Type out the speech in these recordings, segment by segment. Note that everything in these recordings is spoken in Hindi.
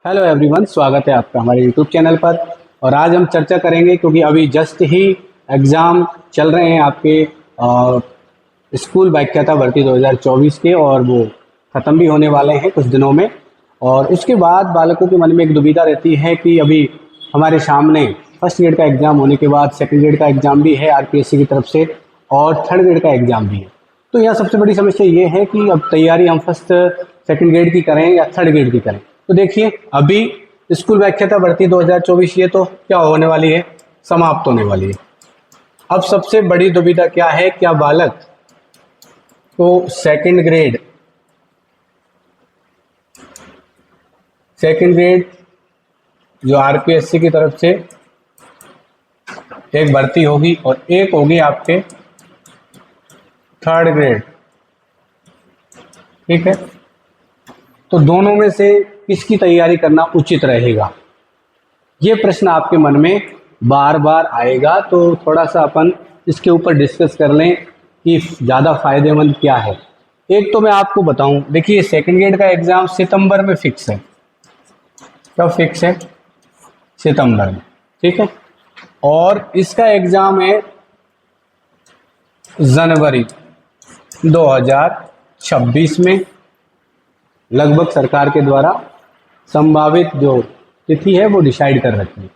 हेलो एवरीवन, स्वागत है आपका हमारे यूट्यूब चैनल पर। और आज हम चर्चा करेंगे क्योंकि अभी जस्ट ही एग्ज़ाम चल रहे हैं आपके स्कूल व्याख्याता भर्ती 2024 के, और वो ख़त्म भी होने वाले हैं कुछ दिनों में। और उसके बाद बालकों के मन में एक दुविधा रहती है कि अभी हमारे सामने फर्स्ट ग्रेड का एग्ज़ाम होने के बाद सेकंड ग्रेड का एग्ज़ाम भी है आरपीएससी की तरफ से, और थर्ड ग्रेड का एग्ज़ाम भी है। तो यहाँ सबसे बड़ी समस्या ये है कि अब तैयारी हम फर्स्ट सेकंड ग्रेड की करें या थर्ड ग्रेड की करें। तो देखिए, अभी स्कूल व्याख्याता भर्ती 2024 ये तो क्या होने वाली है, समाप्त होने वाली है। अब सबसे बड़ी दुविधा क्या है, क्या बालक को सेकंड ग्रेड जो आरपीएससी की तरफ से एक भर्ती होगी और एक होगी आपके थर्ड ग्रेड, ठीक है। तो दोनों में से किसकी तैयारी करना उचित रहेगा, ये प्रश्न आपके मन में बार बार आएगा। तो थोड़ा सा अपन इसके ऊपर डिस्कस कर लें कि ज़्यादा फायदेमंद क्या है। एक तो मैं आपको बताऊं, देखिए सेकंड ग्रेड का एग्ज़ाम सितंबर में फिक्स है। कब फिक्स है? सितंबर में, ठीक है। और इसका एग्ज़ाम है जनवरी 2026 में, लगभग सरकार के द्वारा संभावित जो तिथि है वो डिसाइड कर रखी है।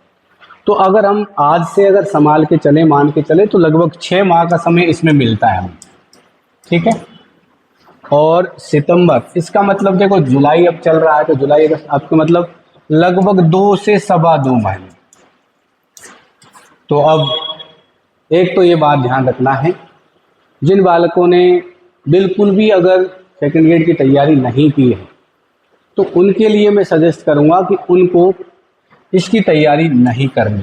तो अगर हम आज से अगर संभाल के चले, मान के चले, तो लगभग 6 माह का समय इसमें मिलता है हमें, ठीक है। और सितंबर, इसका मतलब देखो जुलाई अब चल रहा है, तो जुलाई अगस्त आपका मतलब लगभग 2 से सवा 2 महीने। तो अब एक तो ये बात ध्यान रखना है, जिन बालकों ने बिल्कुल भी अगर सेकंड ग्रेड की तैयारी नहीं की है तो उनके लिए मैं सजेस्ट करूंगा कि उनको इसकी तैयारी नहीं करनी।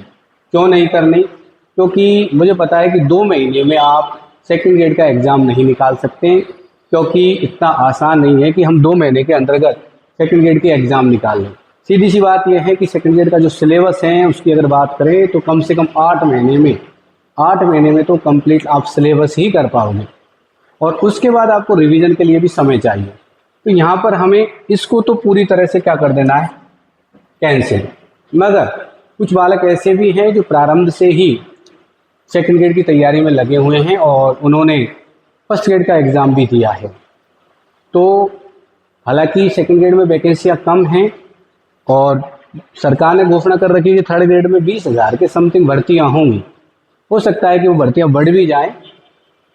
क्यों नहीं करनी? क्योंकि मुझे पता है कि 2 महीने में आप सेकंड ग्रेड का एग्ज़ाम नहीं निकाल सकते हैं, क्योंकि इतना आसान नहीं है कि हम 2 महीने के अंतर्गत सेकंड ग्रेड के एग्ज़ाम निकाल लें। सीधी सी बात यह है कि सेकंड ग्रेड का जो सिलेबस है उसकी अगर बात करें तो कम से कम 8 महीने में तो कंप्लीट आप सिलेबस ही कर पाओगे, और उसके बाद आपको रिवीजन के लिए भी समय चाहिए। तो यहाँ पर हमें इसको तो पूरी तरह से क्या कर देना है, कैंसिल। मगर कुछ बालक ऐसे भी हैं जो प्रारंभ से ही सेकंड ग्रेड की तैयारी में लगे हुए हैं और उन्होंने फर्स्ट ग्रेड का एग्ज़ाम भी दिया है। तो हालांकि सेकंड ग्रेड में वैकेंसियाँ कम हैं और सरकार ने घोषणा कर रखी है कि थर्ड ग्रेड में 20,000 के समथिंग भर्तियाँ होंगी। हो सकता है कि वो भर्तियाँ बढ़ भी जाएँ।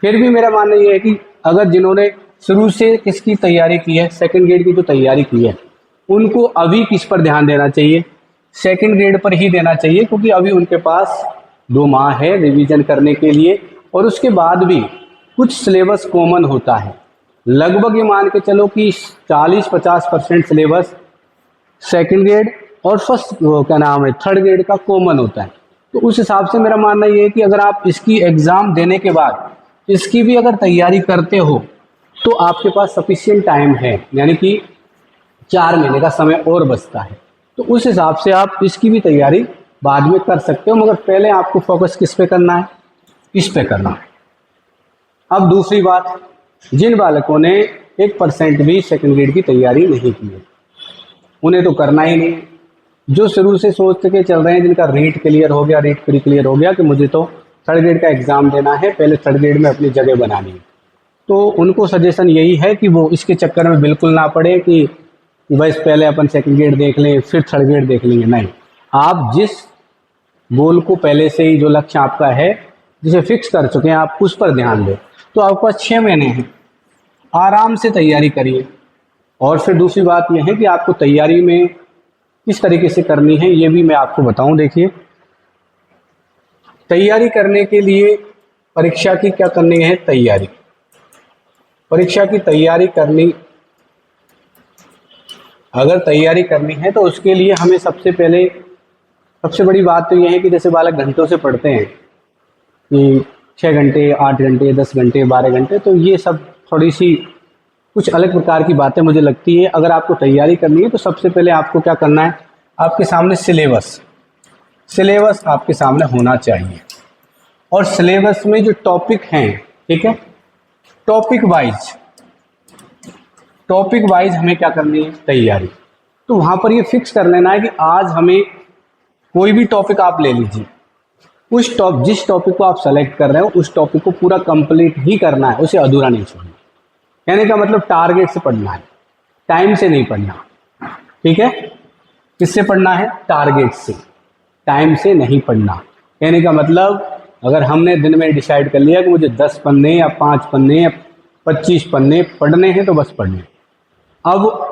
फिर भी मेरा मानना ये है कि अगर जिन्होंने शुरू से किसकी तैयारी की है, सेकंड ग्रेड की जो तैयारी की है, उनको अभी किस पर ध्यान देना चाहिए, सेकंड ग्रेड पर ही देना चाहिए, क्योंकि अभी उनके पास 2 माह है रिवीजन करने के लिए। और उसके बाद भी कुछ सिलेबस कॉमन होता है, लगभग ये मान के चलो कि 40-50% सिलेबस सेकंड ग्रेड और थर्ड ग्रेड का कॉमन होता है। तो उस हिसाब से मेरा मानना ये है कि अगर आप इसकी एग्ज़ाम देने के बाद इसकी भी अगर तैयारी करते हो तो आपके पास सफिशिएंट टाइम है, यानी कि 4 महीने का समय और बचता है। तो उस हिसाब से आप इसकी भी तैयारी बाद में कर सकते हो, मगर पहले आपको फोकस किस पे करना है, इस पे करना है। अब दूसरी बात, जिन बालकों ने 1% भी सेकंड ग्रेड की तैयारी नहीं की है, उन्हें तो करना ही नहीं है। जो शुरू से सोच के चल रहे हैं, जिनका रीट क्लियर हो गया, रीट प्री क्लियर हो गया कि मुझे तो थर्ड ग्रेड का एग्ज़ाम देना है, पहले थर्ड ग्रेड में अपनी जगह बनानी है, तो उनको सजेशन यही है कि वो इसके चक्कर में बिल्कुल ना पड़े कि बस पहले अपन सेकंड ग्रेड देख लें फिर थर्ड ग्रेड देख लेंगे। नहीं, आप जिस गोल को पहले से ही, जो लक्ष्य आपका है, जिसे फिक्स कर चुके हैं, आप उस पर ध्यान दें। तो आपके पास 6 महीने हैं, आराम से तैयारी करिए। और फिर दूसरी बात यह है कि आपको तैयारी में किस तरीके से करनी है ये भी मैं आपको बताऊं। देखिए, तैयारी करने के लिए परीक्षा की क्या करनी है, तैयारी, परीक्षा की तैयारी करनी, अगर तैयारी करनी है तो उसके लिए हमें सबसे पहले, सबसे बड़ी बात तो यह है कि जैसे बालक घंटों से पढ़ते हैं कि 6 घंटे, 8 घंटे, 10 घंटे, 12 घंटे, तो ये सब थोड़ी सी कुछ अलग प्रकार की बातें मुझे लगती है। अगर आपको तैयारी करनी है तो सबसे पहले आपको क्या करना है, आपके सामने सिलेबस आपके सामने होना चाहिए, और सिलेबस में जो टॉपिक हैं, ठीक है, टॉपिक वाइज हमें क्या करनी है, तैयारी। तो वहाँ पर ये फिक्स कर लेना है कि आज हमें कोई भी टॉपिक आप ले लीजिए, जिस टॉपिक को आप सेलेक्ट कर रहे हो उस टॉपिक को पूरा कंप्लीट ही करना है, उसे अधूरा नहीं छोड़ना। कहने का मतलब टारगेट से पढ़ना है, टाइम से नहीं पढ़ना। ठीक है, किससे पढ़ना है? टारगेट से, टाइम से नहीं पढ़ना। कहने का मतलब अगर हमने दिन में डिसाइड कर लिया कि मुझे 10 पन्ने या 5 पन्ने या 25 पन्ने पढ़ने हैं तो बस पढ़ने। अब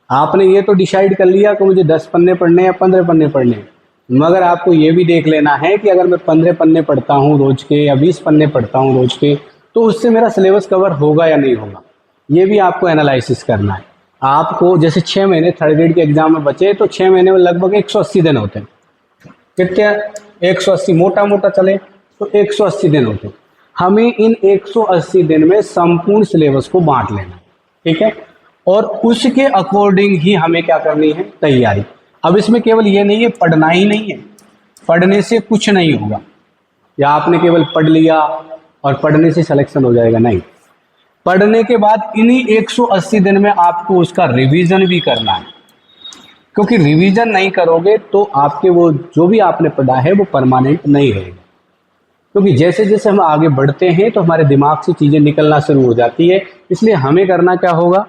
आपने ये तो डिसाइड कर लिया कि मुझे 10 पन्ने पढ़ने या 15 पन्ने पढ़ने, मगर आपको ये भी देख लेना है कि अगर मैं 15 पन्ने पढ़ता हूँ रोज के या 20 पन्ने पढ़ता हूँ रोज के, तो उससे मेरा सिलेबस कवर होगा या नहीं होगा, ये भी आपको एनालिसिस करना है। आपको जैसे 6 महीने थर्ड ग्रेड के एग्जाम में बचे, तो 6 महीने में लगभग 180 दिन होते हैं। कितने? 180, मोटा मोटा चले तो 180 दिन होते हैं। हमें इन 180 दिन में संपूर्ण सिलेबस को बांट लेना, ठीक है, और उसके अकॉर्डिंग ही हमें क्या करनी है? तैयारी। अब इसमें केवल ये नहीं है पढ़ना ही नहीं है, पढ़ने से कुछ नहीं होगा या आपने केवल पढ़ लिया और पढ़ने से सिलेक्शन हो जाएगा, नहीं। पढ़ने के बाद इन्हीं 180 दिन में आपको उसका रिवीजन भी करना है, क्योंकि रिवीजन नहीं करोगे तो आपके वो जो भी आपने पढ़ा है वो परमानेंट नहीं रहेगा। क्योंकि जैसे जैसे हम आगे बढ़ते हैं तो हमारे दिमाग से चीज़ें निकलना शुरू हो जाती है। इसलिए हमें करना क्या होगा?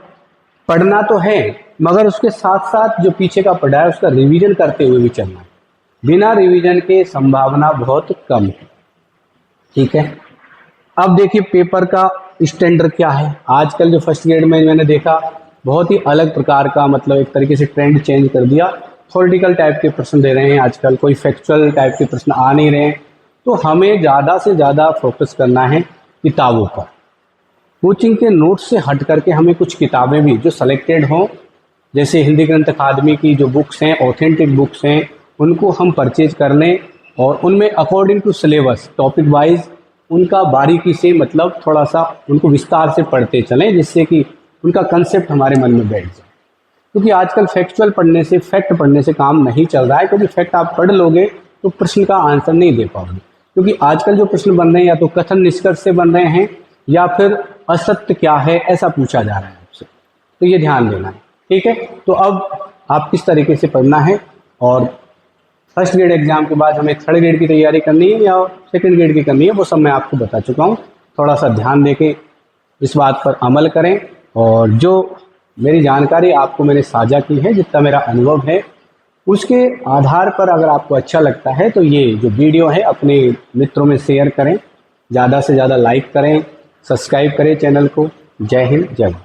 पढ़ना तो है, मगर उसके साथ साथ जो पीछे का पढ़ा है उसका रिवीजन करते हुए भी चलना है। बिना रिवीजन के संभावना बहुत कम है। ठीक है, अब देखिए पेपर का स्टैंडर्ड क्या है। आजकल जो फर्स्ट ग्रेड में मैंने देखा बहुत ही अलग प्रकार का, मतलब एक तरीके से ट्रेंड चेंज कर दिया। थ्योरेटिकल टाइप के प्रश्न दे रहे हैं आजकल, कोई फैक्चुअल टाइप के प्रश्न आ नहीं रहे हैं। तो हमें ज़्यादा से ज़्यादा फोकस करना है किताबों पर। कोचिंग के नोट्स से हट करके हमें कुछ किताबें भी जो सेलेक्टेड हों, जैसे हिंदी ग्रंथ अकादमी की जो बुक्स हैं, ऑथेंटिक बुक्स हैं, उनको हम परचेज कर लें और उनमें according to syllabus topic wise उनका बारीकी से, मतलब थोड़ा सा उनको विस्तार से पढ़ते चलें, जिससे कि उनका कंसेप्ट हमारे मन में बैठ जाए। क्योंकि आजकल फैक्चुअल पढ़ने से, फैक्ट पढ़ने से काम नहीं चल रहा है, क्योंकि फैक्ट आप पढ़ लोगे तो प्रश्न का आंसर नहीं दे पाओगे। क्योंकि आजकल जो प्रश्न बन रहे हैं या तो कथन निष्कर्ष से बन रहे हैं या फिर असत्य क्या है ऐसा पूछा जा रहा है आपसे, तो ये ध्यान देना है। ठीक है, तो अब आप किस तरीके से पढ़ना है और फर्स्ट ग्रेड एग्जाम के बाद हमें थर्ड ग्रेड की तैयारी करनी है या सेकंड ग्रेड की करनी है, वो सब मैं आपको बता चुका हूँ। थोड़ा सा ध्यान देके इस बात पर अमल करें, और जो मेरी जानकारी आपको मैंने साझा की है, जितना मेरा अनुभव है, उसके आधार पर अगर आपको अच्छा लगता है तो ये जो वीडियो है अपने मित्रों में शेयर करें, ज़्यादा से ज़्यादा लाइक करें, सब्सक्राइब करें चैनल को। जय हिंद, जय भारत।